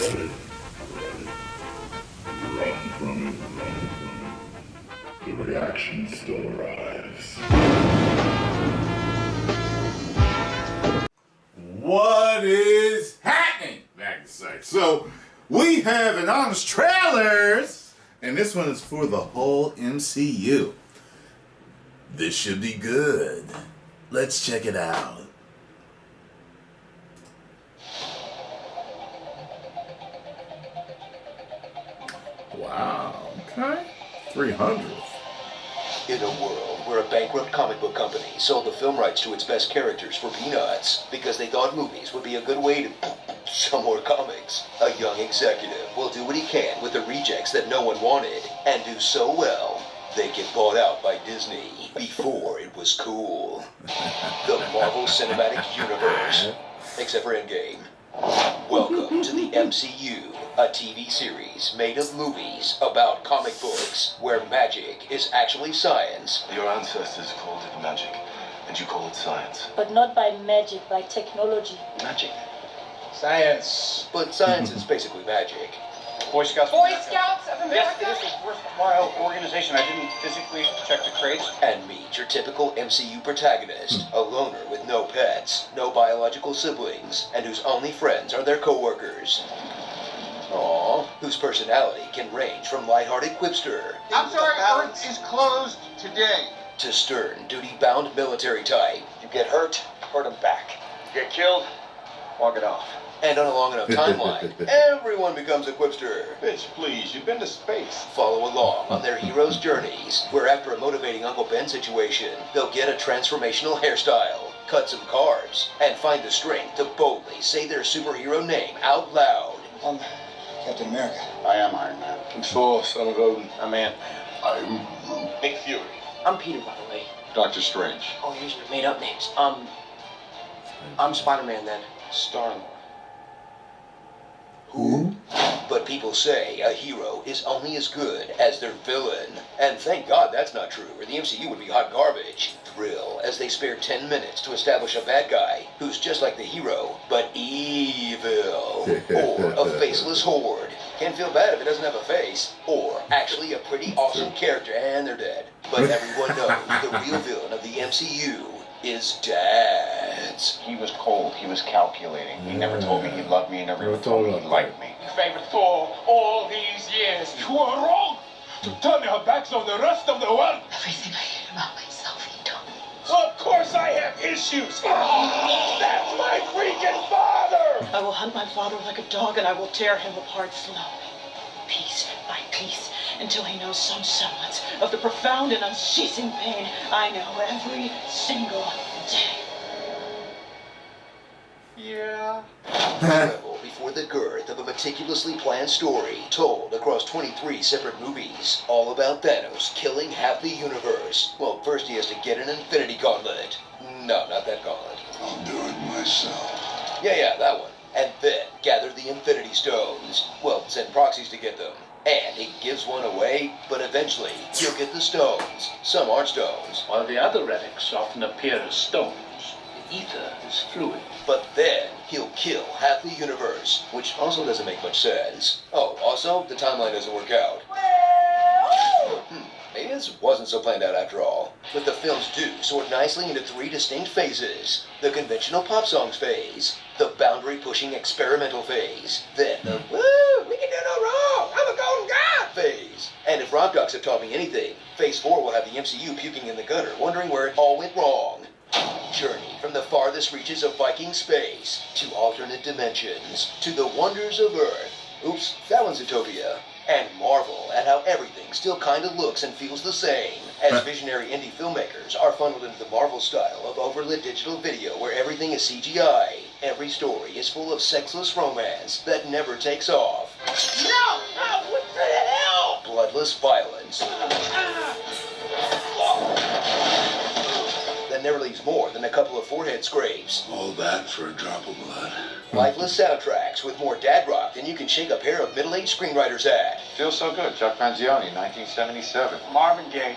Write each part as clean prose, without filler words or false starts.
Run from it. The reaction still arrives. What is happening, Magnus? So, we have anonymous trailers, and this one is for the whole MCU. This should be good. Let's check it out. Wow, okay. 300. In a world where a bankrupt comic book company sold the film rights to its best characters for peanuts because they thought movies would be a good way to sell more comics, a young executive will do what he can with the rejects that no one wanted and do so well they get bought out by Disney before it was cool. The Marvel Cinematic Universe, except for Endgame. Welcome to the MCU, a TV series made of movies about comic books where magic is actually science. Your ancestors called it magic, and you call it science. But not by magic, by technology. Magic. Science. But science is basically magic. Boy Scouts. Boy Scouts of America? Yes, it is a worthwhile organization. I didn't physically check the crates. And meet your typical MCU protagonist, a loner with no pets, no biological siblings, and whose only friends are their co-workers. Aww, whose personality can range from lighthearted quipster I'm sorry, Earth is closed today. to stern, duty-bound military type. You get hurt, hurt them back. You get killed, walk it off. And on a long enough timeline, everyone becomes a quipster. Bitch, please, you've been to space. Follow along on their heroes' journeys, where after a motivating Uncle Ben situation, they'll get a transformational hairstyle, cut some carbs, and find the strength to boldly say their superhero name out loud. I'm Captain America. I am Iron Man. I'm Thor, son of Odin. I'm Ant. I'm Nick Fury. I'm Peter, by the way. Doctor Strange. Oh, you're using your made-up names. I'm Spider-Man then. Star-Lord. who? But people say a hero is only as good as their villain. And thank God that's not true, or the MCU would be hot garbage. Thrill as they spare 10 minutes to establish a bad guy who's just like the hero, but evil. Or a faceless horde. Can't feel bad if it doesn't have a face. Or actually a pretty awesome character and they're dead. But everyone knows the real villain of the MCU is Dads. He was cold. He was calculating. He never told me he loved me. He never told me he liked me. Favorite Thor all these years. You are wrong to turn your backs on the rest of the world. Everything I hate about myself, he told me. Of course I have issues. That's my freaking father. I will hunt my father like a dog and I will tear him apart slowly, piece by piece, until he knows some semblance of the profound and unceasing pain I know every single day. Yeah. Tremble before the girth of a meticulously planned story told across 23 separate movies, all about Thanos killing half the universe. Well, first he has to get an Infinity Gauntlet. No, not that gauntlet. I'll do it myself. Yeah, that one. And then gather the Infinity Stones. Well, send proxies to get them. And he gives one away, but eventually he'll get the stones. Some aren't stones. While the other relics often appear as stones, the ether is fluid. But then he'll kill half the universe, which also doesn't make much sense. Oh, also, the timeline doesn't work out. Maybe this wasn't so planned out after all. But the films do sort nicely into 3 distinct phases. The conventional pop songs phase, the boundary-pushing experimental phase, then the woo, we can do no wrong, I'm a golden god phase. And if Rock Docs have taught me anything, phase 4 will have the MCU puking in the gutter, wondering where it all went wrong. Journey from the farthest reaches of Viking space, to alternate dimensions, to the wonders of Earth. Oops, that one's Utopia. And marvel at how everything still kinda looks and feels the same, as visionary indie filmmakers are funneled into the Marvel style of overlit digital video where everything is CGI. Every story is full of sexless romance that never takes off. No, what the hell? Bloodless violence. That never leaves more than a couple of forehead scrapes. All that for a drop of blood. Lifeless soundtracks with more dad rock than you can shake a pair of middle-aged screenwriters at. Feels so good. Chuck Mangione, 1977. Marvin Gaye,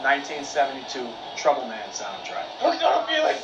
1972 Trouble Man soundtrack. We're gonna be like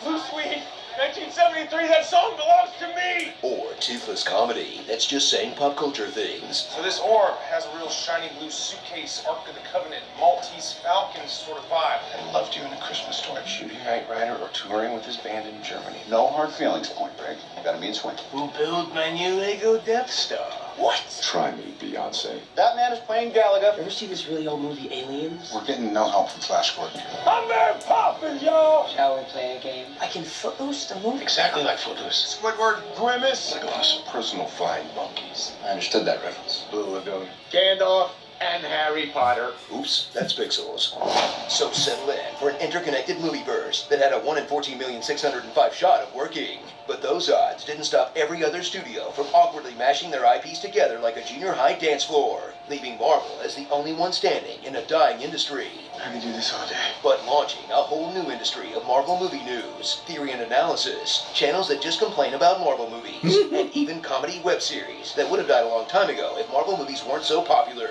Blue Sweet 1973, that song belongs to me! Or toothless comedy that's just saying pop culture things. So this orb has a real shiny blue suitcase, Ark of the Covenant, Maltese Falcon sort of vibe. I loved you in A Christmas Story. Shooting Knight Rider or touring with his band in Germany. No hard feelings, Point Break. You gotta be in swing. Who built my new Lego Death Star? What? Try me, Beyonce. That man is playing Gallagher. Ever see this really old movie, Aliens? We're getting no help from Flash Gordon. I'm Mary Poppins, y'all! Shall we play a game? I can footloose the movie. Exactly like Footloose. Squidward, Grimace, Legolas, personal flying monkeys. I understood that reference. Blue Lagoon. Gandalf, and Harry Potter. Oops, that's Pixels. So settle in for an interconnected movieverse that had a 1 in 14,605,000 shot of working. But those odds didn't stop every other studio from awkwardly mashing their IPs together like a junior high dance floor, leaving Marvel as the only one standing in a dying industry. I could do this all day. But launching a whole new industry of Marvel movie news, theory and analysis, channels that just complain about Marvel movies, and even comedy web series that would have died a long time ago if Marvel movies weren't so popular.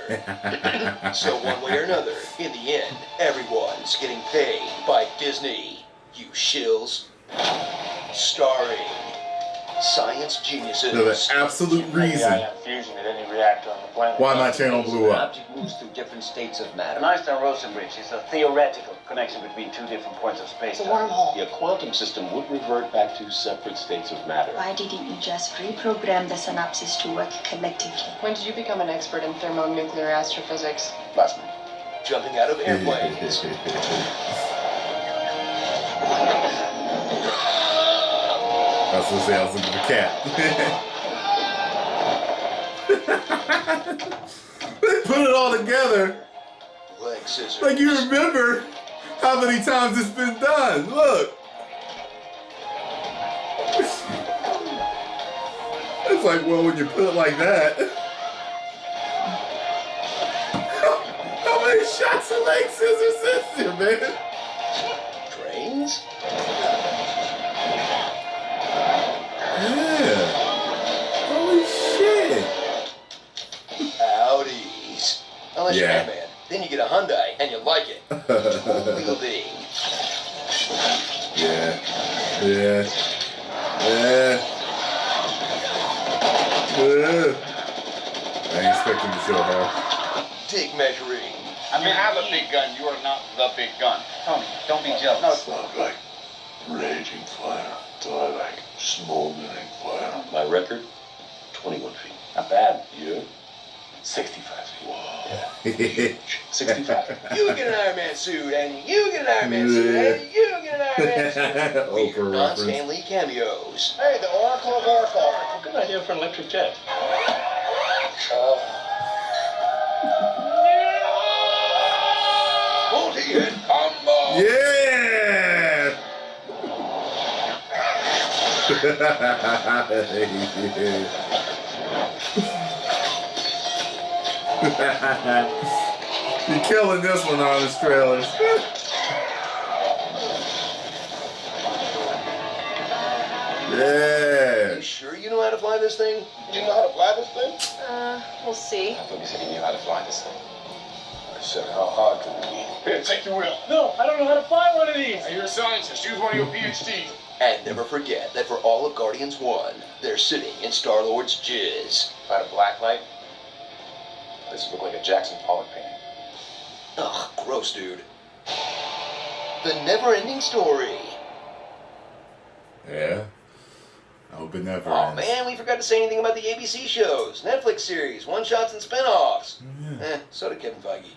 So one way or another, in the end, everyone's getting paid by Disney. You shills. Starring science geniuses. They're the absolute reason Fusion at any reactor on the planet. why my channel blew up. Object moves through different states of matter. An Einstein-Rosen bridge is a theoretical connection between two different points of space. It's a wormhole. Your quantum system would revert back to separate states of matter. Why didn't you just reprogram the synapses to work collectively? When did you become an expert in thermonuclear astrophysics? Last night. Jumping out of airplanes. I was gonna say I was looking for cat. They put it all together. Leg scissors. Like you remember how many times it's been done. Look. It's like, well, when you put it like that. How many shots of leg scissors is there, man? Trains? Yeah. Holy shit. Audis. Unless you're Yeah. Ant-Man. Then you get a Hyundai and you like it. Wielding. Yeah. Yeah. Yeah. Yeah. I ain't expecting to show her. Dick measuring. I mean, have a big gun. You are not the big gun. Tony, don't be jealous. It's not like raging fire. It's all like smoldering fire. My record, 21 feet. Not bad. You? 65 feet. Whoa. 65. You get an Iron Man suit, and you get an Iron Man suit, and you get an Iron Man suit. Oprah Weird reference. non-Stan Lee cameos. Hey, the Oracle of Oracle. Good idea for an electric jet. Multi-hit combo. Yeah! You're killing this one on his trailers. Yeah. You sure you know how to fly this thing? You know how to fly this thing? We'll see. I thought you said you knew how to fly this thing. I said, how hard can it be? Here, take the wheel. No, I don't know how to fly one of these. You're a scientist. Use one of your PhDs. And never forget that for all of Guardians 1, they're sitting in Star-Lord's jizz. If I had a black light, this would look like a Jackson Pollock painting. Ugh, gross, dude. The never-ending story. Yeah. I hope it never Oh ends. man, we forgot to say anything about the ABC shows, Netflix series, one-shots and spin-offs. So did Kevin Feige.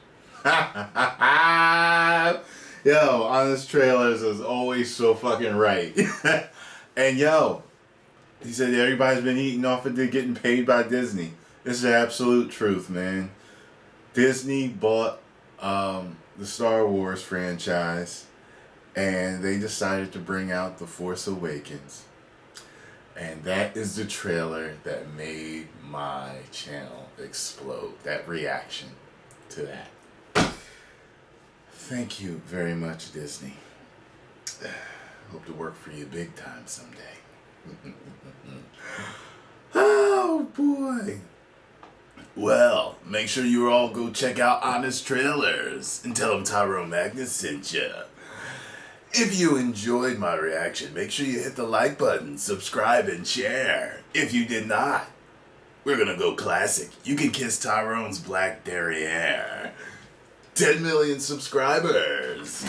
Yo, Honest Trailers is always so fucking right. And yo, he said everybody's been eating off of it, getting paid by Disney. This is the absolute truth, man. Disney bought the Star Wars franchise, and they decided to bring out The Force Awakens. And that is the trailer that made my channel explode. That reaction to that. Thank you very much, Disney. Hope to work for you big time someday. Oh boy. Well, make sure you all go check out Honest Trailers and tell them Tyrone Magnus sent ya. If you enjoyed my reaction, make sure you hit the like button, subscribe, and share. If you did not, we're gonna go classic. You can kiss Tyrone's black derriere. 10 million subscribers.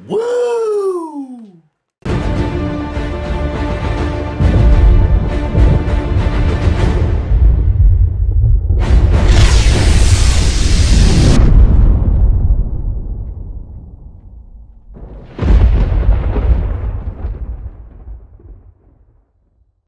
Woo!